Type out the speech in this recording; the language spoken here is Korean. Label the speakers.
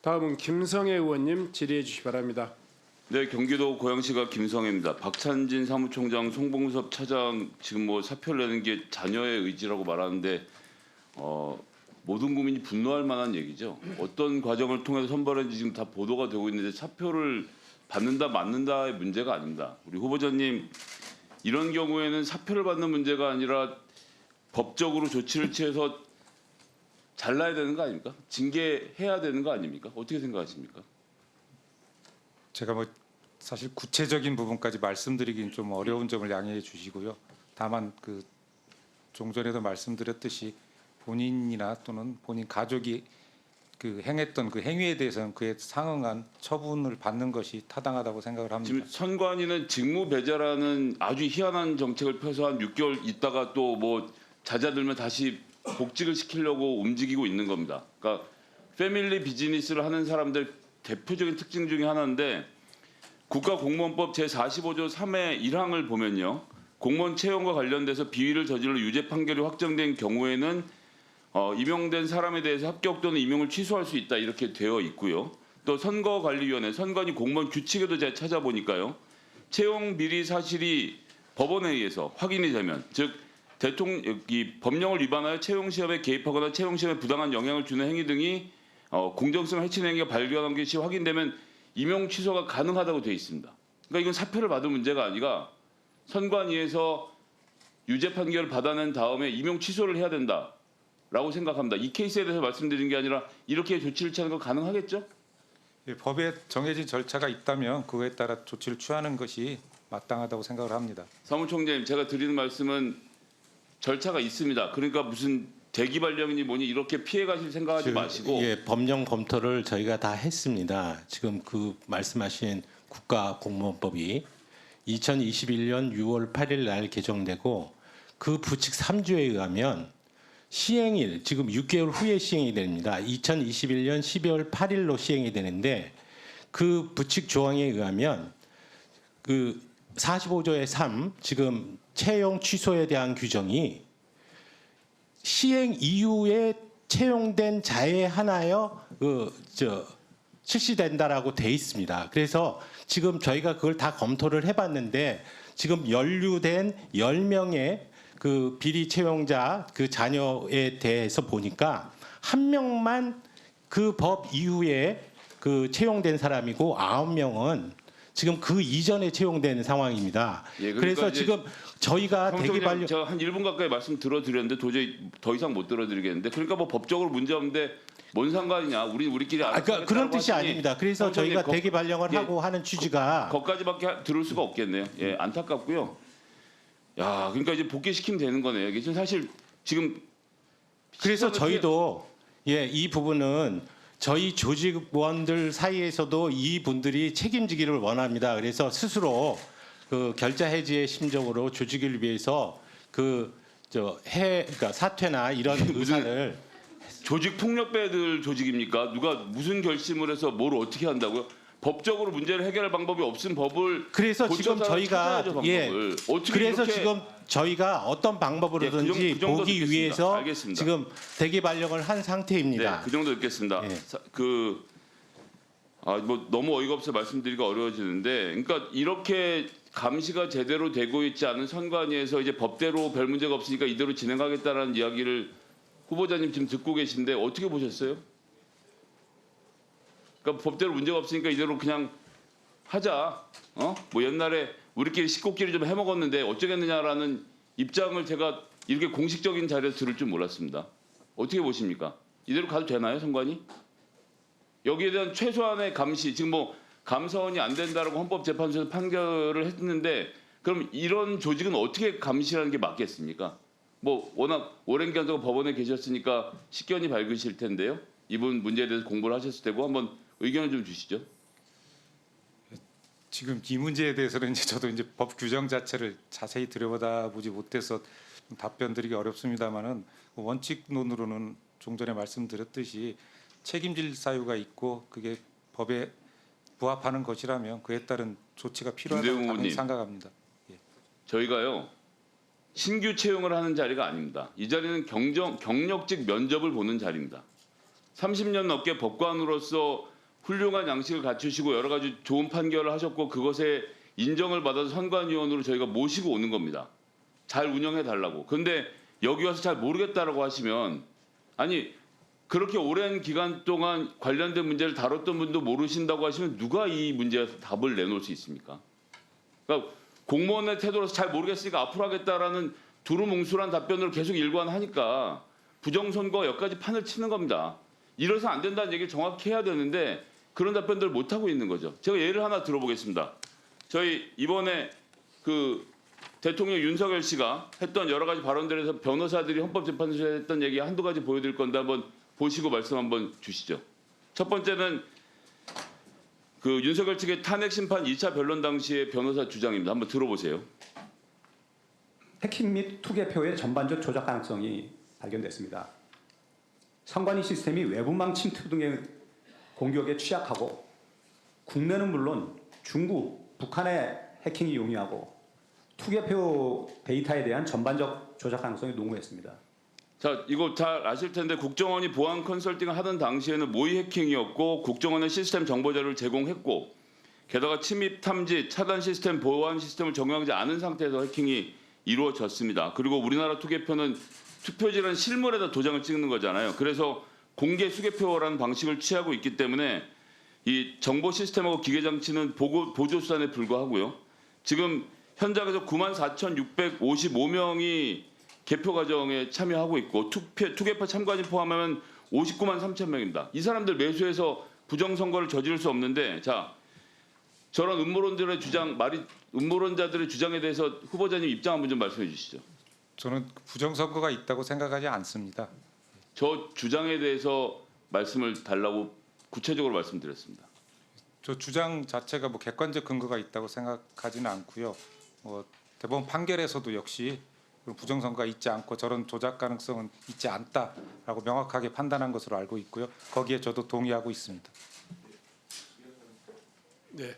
Speaker 1: 다음은 김성애 의원님 질의해 주시기 바랍니다.
Speaker 2: 네, 경기도 고양시가 김성애입니다. 박찬진 사무총장, 송봉섭 차장 지금 뭐 사표를 내는 게 자녀의 의지라고 말하는데 모든 국민이 분노할 만한 얘기죠. 어떤 과정을 통해서 선발했는지 지금 다 보도가 되고 있는데 사표를 받는다 맞는다의 문제가 아닙니다. 우리 후보자님 이런 경우에는 사표를 받는 문제가 아니라 법적으로 조치를 취해서 잘라야 되는 거 아닙니까? 징계해야 되는 거 아닙니까? 어떻게 생각하십니까?
Speaker 3: 제가 뭐 사실 구체적인 부분까지 말씀드리긴 좀 어려운 점을 양해해 주시고요. 다만 그 종전에도 말씀드렸듯이 본인이나 또는 본인 가족이 그 행했던 그 행위에 대해서는 그에 상응한 처분을 받는 것이 타당하다고 생각을 합니다.
Speaker 2: 지금 선관위는 직무 배제라는 아주 희한한 정책을 펴서 한 6개월 있다가 또 뭐 잦아들면 다시 복직을 시키려고 움직이고 있는 겁니다. 그러니까 패밀리 비즈니스를 하는 사람들 대표적인 특징 중에 하나인데 국가공무원법 제45조 3의 1항을 보면요. 공무원 채용과 관련돼서 비위를 저질러 유죄 판결이 확정된 경우에는 임용된 사람에 대해서 합격 또는 임용을 취소할 수 있다 이렇게 되어 있고요. 또 선거관리위원회, 선관위 공무원 규칙에도 제가 찾아보니까요. 채용 비리 사실이 법원에 의해서 확인이 되면 즉 이 법령을 위반하여 채용 시험에 개입하거나 채용 시험에 부당한 영향을 주는 행위 등이 공정성을 해치는 행위가 발견한 것이 확인되면 임용 취소가 가능하다고 되어 있습니다. 그러니까 이건 사표를 받은 문제가 아니라 선관위에서 유죄 판결을 받아낸 다음에 임용 취소를 해야 된다라고 생각합니다. 이 케이스에 대해서 말씀드린 게 아니라 이렇게 조치를 취하는 건 가능하겠죠?
Speaker 3: 예, 법에 정해진 절차가 있다면 그에 따라 조치를 취하는 것이 마땅하다고 생각을 합니다.
Speaker 2: 사무총장님, 제가 드리는 말씀은 절차가 있습니다. 그러니까 무슨 대기발령이니 뭐니 이렇게 피해가실 생각하지 마시고.
Speaker 4: 예, 법령 검토를 저희가 다 했습니다. 지금 그 말씀하신 국가공무원법이 2021년 6월 8일 날 개정되고 그 부칙 3조에 의하면 시행일, 지금 6개월 후에 시행이 됩니다. 2021년 12월 8일로 시행이 되는데 그 부칙 조항에 의하면 그 45조의 3, 지금 채용 취소에 대한 규정이 시행 이후에 채용된 자에 한하여 실시된다라고 돼 있습니다. 그래서 지금 저희가 그걸 다 검토를 해봤는데 지금 연루된 10명의 그 비리 채용자 그 자녀에 대해서 보니까 한 명만 그 법 이후에 그 채용된 사람이고 9명은 지금 그 이전에 채용된 상황입니다.
Speaker 2: 예,
Speaker 3: 그래서 지금 저희가 대기발령
Speaker 2: 제가 한 1분 가까이 말씀 들어드렸는데 도저히 더 이상 못 들어드리겠는데 그러니까 뭐 법적으로 문제 없는데 뭔 상관이냐 우리끼리 알아서
Speaker 3: 그러니까 그런
Speaker 2: 하겠다고
Speaker 3: 뜻이
Speaker 2: 하시니
Speaker 3: 아닙니다. 그래서 저희가 대기발령을
Speaker 2: 예,
Speaker 3: 하고 하는 취지가
Speaker 2: 거기까지밖에 들을 수가 없겠네요. 예, 안타깝고요. 야, 그러니까 이제 복귀시키면 되는 거네요. 이게 지금 사실 지금
Speaker 3: 그래서 저희도 이 부분은 저희 조직원들 사이에서도 이 분들이 책임지기를 원합니다. 그래서 스스로 그 결자 해지의 심정으로 조직을 위해서 그러니까 사퇴나 이런 의사를
Speaker 2: 조직 폭력배들 조직입니까? 누가 무슨 결심을 해서 뭘 어떻게 한다고요? 법적으로 문제를 해결할 방법이 없은 법을
Speaker 3: 그래서 지금
Speaker 2: 고쳐서
Speaker 3: 저희가
Speaker 2: 찾아야죠, 방법을. 어떻게
Speaker 3: 그래서
Speaker 2: 이렇게
Speaker 3: 지금 저희가 어떤 방법으로든지
Speaker 2: 그 정도
Speaker 3: 보기
Speaker 2: 듣겠습니다.
Speaker 3: 위해서
Speaker 2: 알겠습니다.
Speaker 3: 지금 대기발령을 한 상태입니다.
Speaker 2: 네, 그 정도 듣겠습니다.
Speaker 3: 예.
Speaker 2: 뭐 너무 어이가 없어 말씀드리기가 어려워지는데, 그러니까 이렇게 감시가 제대로 되고 있지 않은 선관위에서 이제 법대로 별 문제가 없으니까 이대로 진행하겠다라는 이야기를 후보자님 지금 듣고 계신데 어떻게 보셨어요? 그러니까 법대로 문제가 없으니까 이대로 그냥 하자. 뭐 옛날에 우리끼리 식구끼리 좀 해먹었는데 어쩌겠느냐라는 입장을 제가 이렇게 공식적인 자리에서 들을 줄 몰랐습니다. 어떻게 보십니까? 이대로 가도 되나요, 선관위? 여기에 대한 최소한의 감시, 지금 뭐 감사원이 안 된다라고 헌법재판소에서 판결을 했는데 그럼 이런 조직은 어떻게 감시하는 게 맞겠습니까? 뭐 워낙 오랜 기간 동안 법원에 계셨으니까 식견이 밝으실 텐데요. 이분 문제에 대해서 공부를 하셨을 테고 한번 의견을 좀 주시죠.
Speaker 3: 지금 이 문제에 대해서는 이제 저도 이제 법 규정 자체를 자세히 들여다보지 못해서 좀 답변드리기 어렵습니다만은 원칙론으로는 종전에 말씀드렸듯이 책임질 사유가 있고 그게 법에 부합하는 것이라면 그에 따른 조치가 필요하다고
Speaker 2: 김대웅
Speaker 3: 당연히
Speaker 2: 의원님.
Speaker 3: 생각합니다.
Speaker 2: 저희가요 신규 채용을 하는 자리가 아닙니다. 이 자리는 경력직 면접을 보는 자리입니다. 30년 넘게 법관으로서 훌륭한 양식을 갖추시고 여러 가지 좋은 판결을 하셨고 그것에 인정을 받아서 선관위원으로 저희가 모시고 오는 겁니다. 잘 운영해 달라고. 그런데 여기 와서 잘 모르겠다라고 하시면 아니 그렇게 오랜 기간 동안 관련된 문제를 다뤘던 분도 모르신다고 하시면 누가 이 문제에 답을 내놓을 수 있습니까? 그러니까 공무원의 태도로서 잘 모르겠으니까 앞으로 하겠다라는 두루뭉술한 답변을 계속 일관하니까 부정선거 여기까지 판을 치는 겁니다. 이래서 안 된다는 얘기를 정확히 해야 되는데 그런 답변들을 못 하고 있는 거죠. 제가 예를 하나 들어보겠습니다. 저희 이번에 그 대통령 윤석열 씨가 했던 여러 가지 발언들에서 변호사들이 헌법재판소에 했던 얘기 한두 가지 보여드릴 건데 한번 보시고 말씀 한번 주시죠. 첫 번째는 그 윤석열 측의 탄핵 심판 2차 변론 당시의 변호사 주장입니다. 한번 들어보세요.
Speaker 5: 해킹 및 투개표의 전반적 조작 가능성이 발견됐습니다. 선관위 시스템이 외부망 침투 등의 공격에 취약하고 국내는 물론 중국, 북한의 해킹이 용이하고 투개표 데이터에 대한 전반적 조작 가능성이 농후했습니다.
Speaker 2: 자, 이거 잘 아실 텐데 국정원이 보안 컨설팅을 하던 당시에는 모의 해킹이었고 국정원은 시스템 정보 자료를 제공했고 게다가 침입 탐지, 차단 시스템, 보안 시스템을 적용하지 않은 상태에서 해킹이 이루어졌습니다. 그리고 우리나라 투개표는 투표지라는 실물에다 도장을 찍는 거잖아요. 그래서 공개 수개표라는 방식을 취하고 있기 때문에 이 정보 시스템하고 기계 장치는 보조 수단에 불과하고요. 지금 현장에서 94,655명이 개표 과정에 참여하고 있고 투개표 참가진 포함하면 59만 3천 명입니다. 이 사람들 매수해서 부정선거를 저지를 수 없는데 자 저런 음모론자들의 주장에 대해서 후보자님 입장 한번 좀 말씀해 주시죠.
Speaker 3: 저는 부정선거가 있다고 생각하지 않습니다.
Speaker 2: 저 주장에 대해서 말씀을 달라고 구체적으로 말씀드렸습니다.
Speaker 3: 저 주장 자체가 뭐 객관적 근거가 있다고 생각하지는 않고요. 대법원 판결에서도 역시 그런 부정선거가 있지 않고 저런 조작 가능성은 있지 않다라고 명확하게 판단한 것으로 알고 있고요. 거기에 저도 동의하고 있습니다.
Speaker 1: 네.